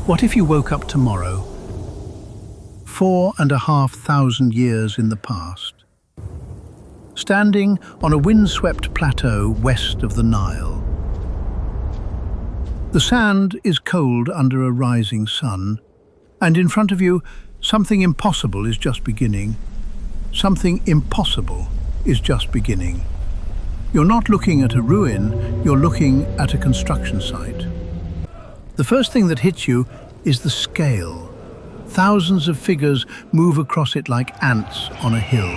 What if you woke up tomorrow, 4,500 years in the past, standing on a windswept plateau west of the Nile? The sand is cold under a rising sun, and in front of you, something impossible is just beginning. Something impossible is just beginning. You're not looking at a ruin, you're looking at a construction site. The first thing that hits you is the scale. Thousands of figures move across it like ants on a hill.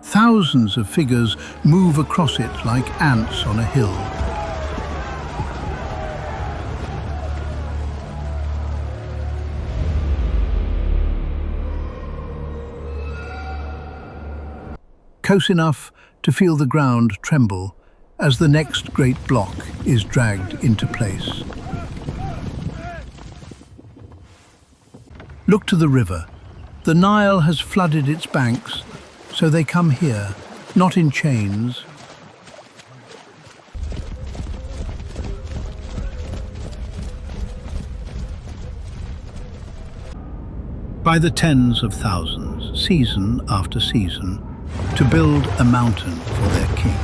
Thousands of figures move across it like ants on a hill. Close enough to feel the ground tremble as the next great block is dragged into place. Look to the river. The Nile has flooded its banks, so they come here, not in chains. By the tens of thousands, season after season, to build a mountain for their king.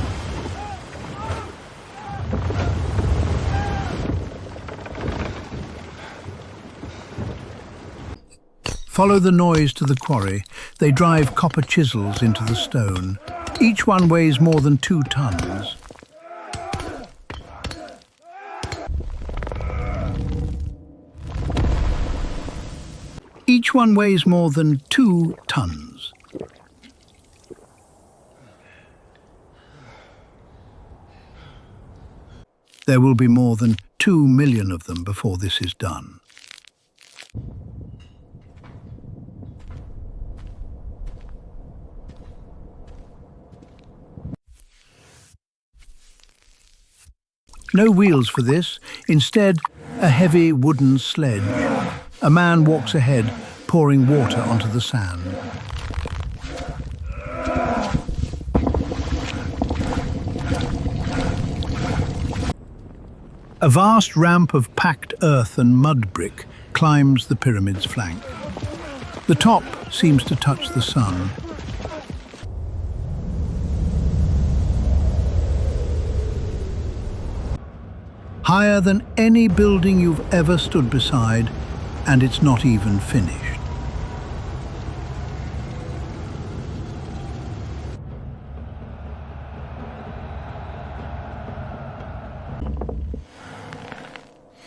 Follow the noise to the quarry. They drive copper chisels into the stone. Each one weighs more than 2 tons. Each one weighs more than 2 tons. There will be more than 2 million of them before this is done. No wheels for this, instead a heavy wooden sledge. A man walks ahead, pouring water onto the sand. A vast ramp of packed earth and mud brick climbs the pyramid's flank. The top seems to touch the sun. Higher than any building you've ever stood beside, and it's not even finished.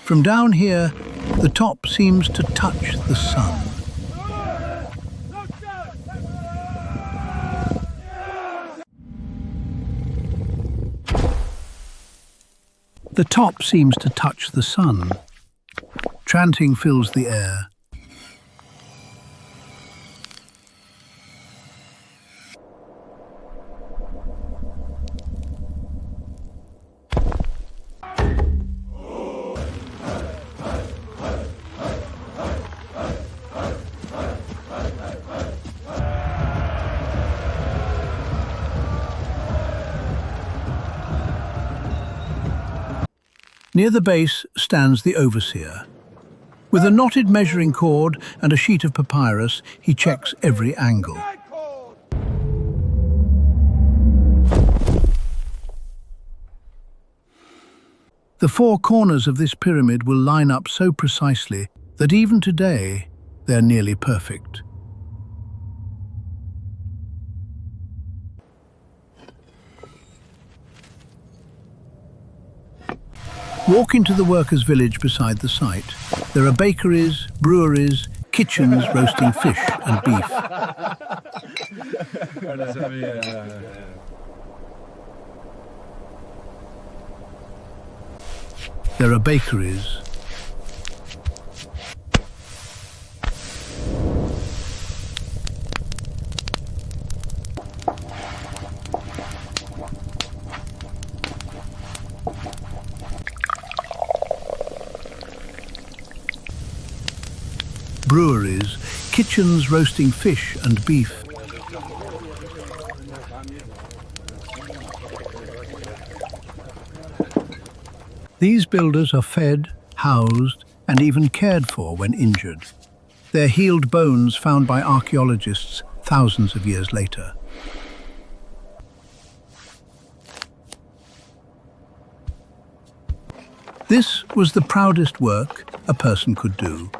From down here, the top seems to touch the sun. The top seems to touch the sun. Chanting fills the air. Near the base stands the overseer. With a knotted measuring cord and a sheet of papyrus, he checks every angle. The 4 corners of this pyramid will line up so precisely that even today, they're nearly perfect. Walk into the workers' village beside the site. There are bakeries, breweries, kitchens roasting fish and beef. There are bakeries. Breweries, kitchens roasting fish and beef. These builders are fed, housed, and even cared for when injured. They're healed bones found by archaeologists thousands of years later. This was the proudest work a person could do.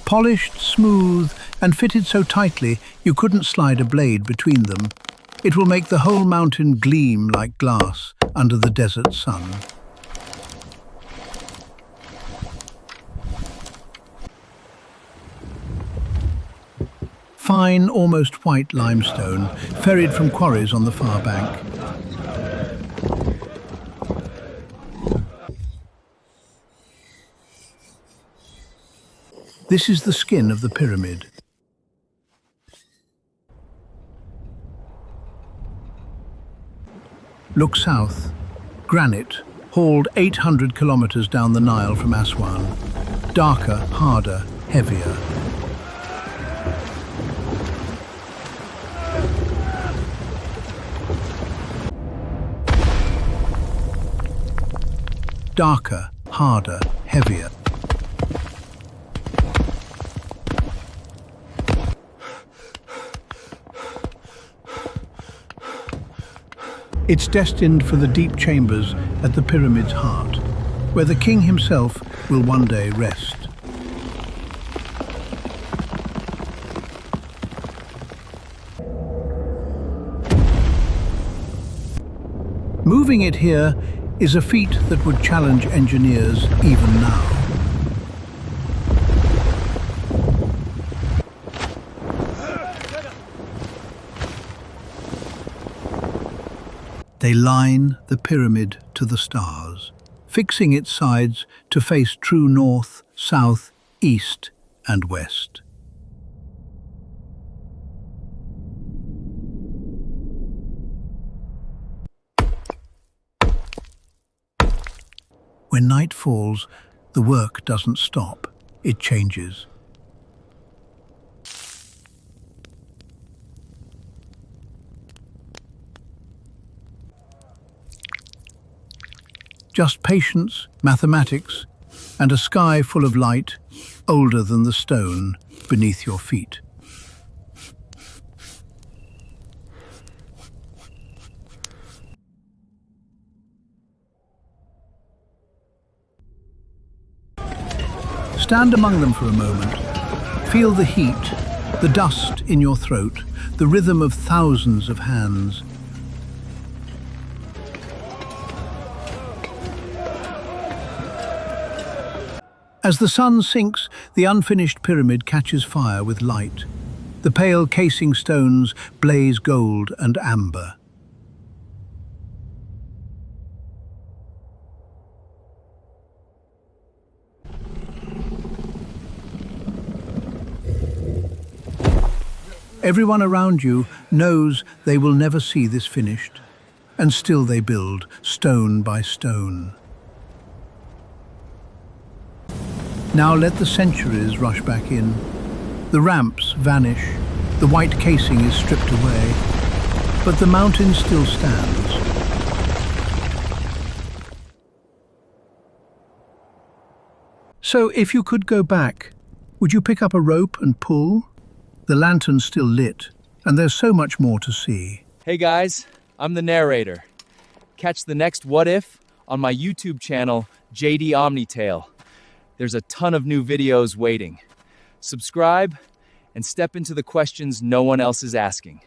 Polished, smooth, and fitted so tightly you couldn't slide a blade between them. It will make the whole mountain gleam like glass under the desert sun. Fine, almost white limestone, ferried from quarries on the far bank. This is the skin of the pyramid. Look south. Granite, hauled 800 kilometers down the Nile from Aswan. Darker, harder, heavier. Darker, harder, heavier. It's destined for the deep chambers at the pyramid's heart, where the king himself will one day rest. Moving it here is a feat that would challenge engineers even now. They line the pyramid to the stars, fixing its sides to face true north, south, east, and west. When night falls, the work doesn't stop, it changes. Just patience, mathematics, and a sky full of light, older than the stone beneath your feet. Stand among them for a moment. Feel the heat, the dust in your throat, the rhythm of thousands of hands. As the sun sinks, the unfinished pyramid catches fire with light. The pale casing stones blaze gold and amber. Everyone around you knows they will never see this finished, and still they build, stone by stone. Now let the centuries rush back in. The ramps vanish, the white casing is stripped away, but the mountain still stands. So if you could go back, would you pick up a rope and pull? The lantern's still lit, and there's so much more to see. Hey guys, I'm the narrator. Catch the next What If on my YouTube channel, JD-OmniTale. There's a ton of new videos waiting. Subscribe and step into the questions no one else is asking.